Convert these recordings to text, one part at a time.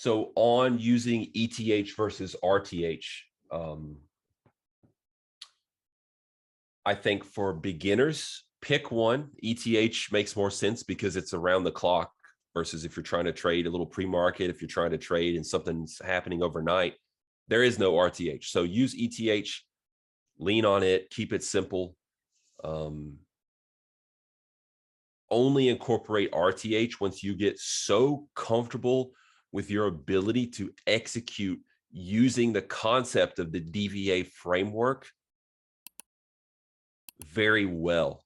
So on using ETH versus RTH, I think for beginners, pick one. ETH makes more sense because it's around the clock versus if you're trying to trade a little pre-market, if you're trying to trade and something's happening overnight, there is no RTH. So use ETH, lean on it, keep it simple. Only incorporate RTH once you get so comfortable with your ability to execute using the concept of the DVA framework very well.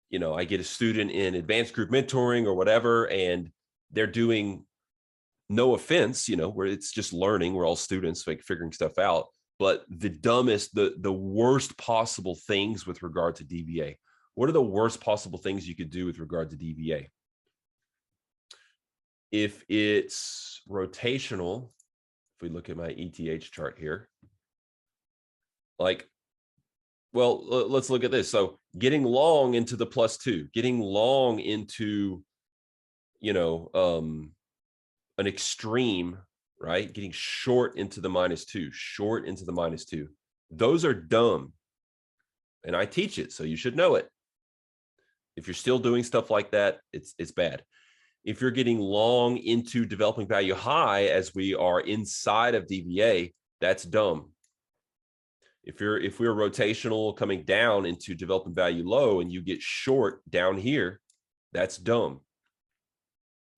You know, I get a student in advanced group mentoring or whatever, and they're doing, no offense, you know, where it's just learning. We're all students, like figuring stuff out, but the dumbest, the worst possible things with regard to DVA. What are the worst possible things you could do with regard to DVA? If it's rotational, if we look at my ETH chart here, like, well, let's look at this. So getting long into the +2, getting long into, you know, an extreme, right? Getting short into the -2, short into the -2. Those are dumb. And I teach it, so you should know it. If you're still doing stuff like that, it's bad. If you're getting long into developing value high, as we are inside of DVA, that's dumb. If we're rotational coming down into developing value low and you get short down here, that's dumb.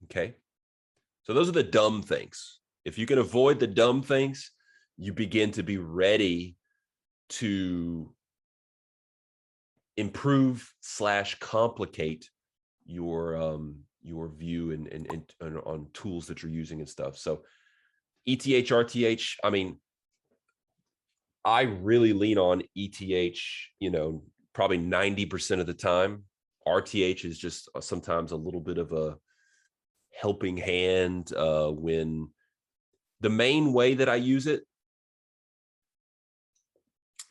Okay. So those are the dumb things. If you can avoid the dumb things, you begin to be ready to improve / complicate your view and on tools that you're using and stuff. So ETH, RTH, I mean, I really lean on ETH, you know, probably 90% of the time. RTH is just sometimes a little bit of a helping hand when the main way that I use it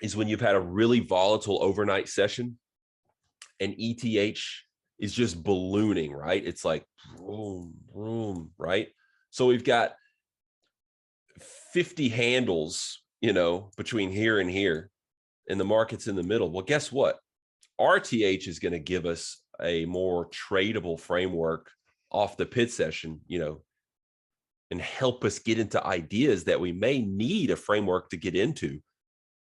is when you've had a really volatile overnight session and ETH is just ballooning, right? It's like boom, boom, right? So we've got 50 handles, you know, between here and here, and the market's in the middle. Well, guess what? RTH is going to give us a more tradable framework off the pit session, you know, and help us get into ideas that we may need a framework to get into,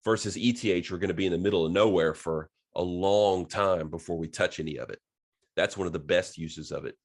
versus ETH, we're going to be in the middle of nowhere for a long time before we touch any of it. That's one of the best uses of it.